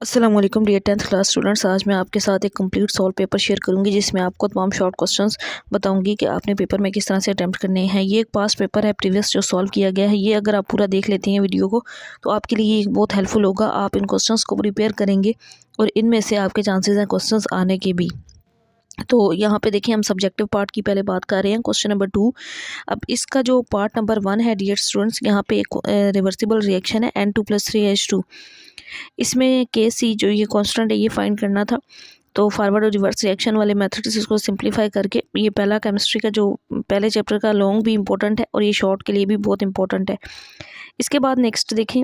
अस्सलाम वालेकुम dear 10th class students. आज मैं आपके साथ एक कंप्लीट सॉल्व पेपर शेयर करूंगी जिसमें आपको तमाम शॉर्ट क्वेश्चंस बताऊंगी कि आपने पेपर में किस तरह से अटैम्प्ट करने हैं। ये एक पास पेपर है प्रीवियस जो सॉल्व किया गया है। ये अगर आप पूरा देख लेते हैं वीडियो को तो आपके लिए ये बहुत हेल्पफुल होगा। आप इन क्वेश्चंस को प्रिपेयर करेंगे और इनमें से आपके चांसेस हैं क्वेश्चंस आने के भी। तो यहाँ पे देखिए हम सब्जेक्टिव पार्ट की पहले बात कर रहे हैं, क्वेश्चन नंबर 2। अब इसका जो पार्ट नंबर 1 है डियर स्टूडेंट्स, यहाँ पे एक रिवर्सिबल रिएक्शन है N2+3H2। इसमें Kc जो ये कांस्टेंट है ये फाइंड करना था। तो फॉरवर्ड और रिवर्स रिएक्शन वाले मेथड्स इसको सिंप्लीफाई करके, ये पहला केमिस्ट्री का जो पहले चैप्टर का लॉन्ग भी इंपॉर्टेंट है और ये शॉर्ट के लिए भी बहुत इंपॉर्टेंट है। इसके बाद नेक्स्ट देखें,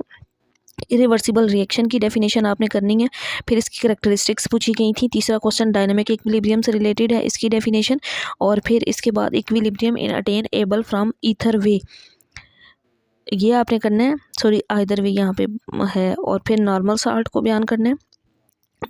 इरिवर्सिबल रिएक्शन की डेफिनेशन आपने करनी है। फिर इसकी करैक्टरिस्टिक्स पूछी गई थी। तीसरा क्वेश्चन डायनामिक इक्विलिब्रियम से रिलेटेड है, इसकी डेफिनेशन। और फिर इसके बाद equilibrium in attainable from either way, ये आपने करना है। सॉरी आइदर वे यहाँ पे है। और फिर नॉर्मल साल्ट को बयान करना है।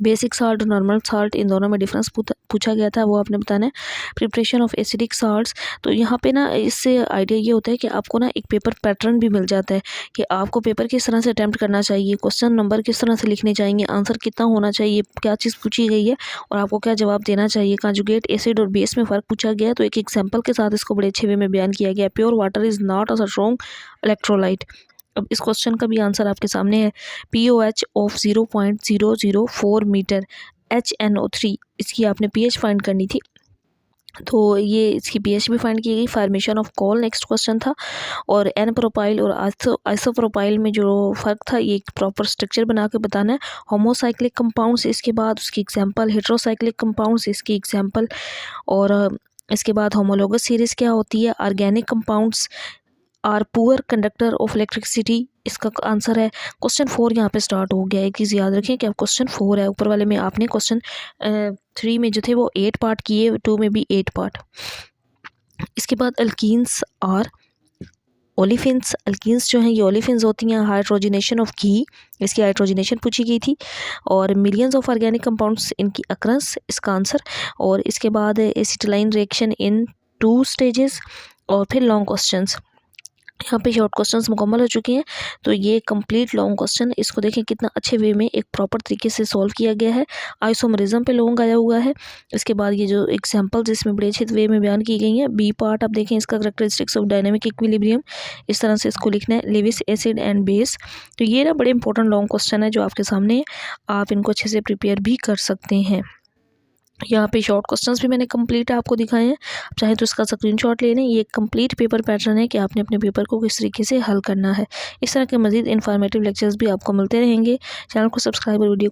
बेसिक साल्ट और नॉर्मल साल्ट इन दोनों में डिफरेंस पूछा गया था, वो आपने बताना है। प्रिपरेशन ऑफ एसिडिक साल्ट्स, तो यहाँ पे ना इससे आइडिया ये होता है कि आपको ना एक पेपर पैटर्न भी मिल जाता है कि आपको पेपर किस तरह से अटैम्प्ट करना चाहिए, क्वेश्चन नंबर किस तरह से लिखने चाहिए, आंसर कितना होना चाहिए, क्या चीज़ पूछी गई है और आपको क्या जवाब देना चाहिए। कॉन्जुगेट एसिड और बेस में फ़र्क पूछा गया है, तो एक एग्जाम्पल के साथ इसको बड़े अच्छे वे में बयान किया गया। Pure water is not a strong electrolyte. अब इस क्वेश्चन का भी आंसर आपके सामने है। pOH ऑफ 0.004 मीटर HNO3, इसकी आपने pH फाइंड करनी थी, तो ये इसकी pH भी फाइंड की गई। Formation of call next question था। और एन प्रोपाइल और आइसोप्रोपाइल में जो फ़र्क था ये एक प्रॉपर स्ट्रक्चर बना के बताना है। होमोसाइक्लिक कंपाउंड्स, इसके बाद उसकी एग्जांपल। हेट्रोसाइक्लिक कंपाउंड्स, इसकी एग्जांपल। और इसके बाद होमोलोगस सीरीज़ क्या होती है। Organic compounds are poor conductor of electricity, इसका आंसर है। क्वेश्चन 4 यहाँ पे स्टार्ट हो गया है। एक चीज़ याद रखें कि अब क्वेश्चन 4 है, ऊपर वाले में आपने क्वेश्चन 3 में जो थे वो 8 पार्ट किए, 2 में भी 8 पार्ट। इसके बाद अल्कीन्स और ओलिफिन्स। अल्कीन्स जो हैं ये ओलिफिन्स होती हैं। हाइड्रोजनेशन ऑफ घी, इसकी हाइड्रोजनेशन पूछी गई थी। और मिलियंस ऑफ ऑर्गेनिक कंपाउंड्स, इनकी अक्रंस, इसका आंसर। और इसके बाद एसिटिलाइन रिएक्शन इन 2 स्टेजेस। और फिर लॉन्ग क्वेश्चंस, यहाँ पे शॉर्ट क्वेश्चंस मुकम्मल हो चुके हैं। तो ये कंप्लीट लॉन्ग क्वेश्चन, इसको देखें कितना अच्छे वे में एक प्रॉपर तरीके से सॉल्व किया गया है। आइसोमरिज्म पे लॉन्ग आया हुआ है। इसके बाद ये जो एग्जांपल्स इसमें बड़े अच्छे वे में बयान की गई हैं। बी पार्ट आप देखें, इसका करैक्टरिस्टिक्स ऑफ डायनामिक इक्विलिब्रियम, इस तरह से इसको लिखना है। लेविस एसिड एंड बेस, तो ये ना बड़े इंपॉर्टेंट लॉन्ग क्वेश्चन है जो आपके सामने है, आप इनको अच्छे से प्रिपेयर भी कर सकते हैं। यहाँ पे शॉर्ट क्वेश्चंस भी मैंने कंप्लीट आपको दिखाए हैं, चाहे तो इसका स्क्रीनशॉट ले लें। ये कंप्लीट पेपर पैटर्न है कि आपने अपने पेपर को किस तरीके से हल करना है। इस तरह के मज़ीद इन्फॉर्मेटिव लेक्चर्स भी आपको मिलते रहेंगे। चैनल को सब्सक्राइब और वीडियो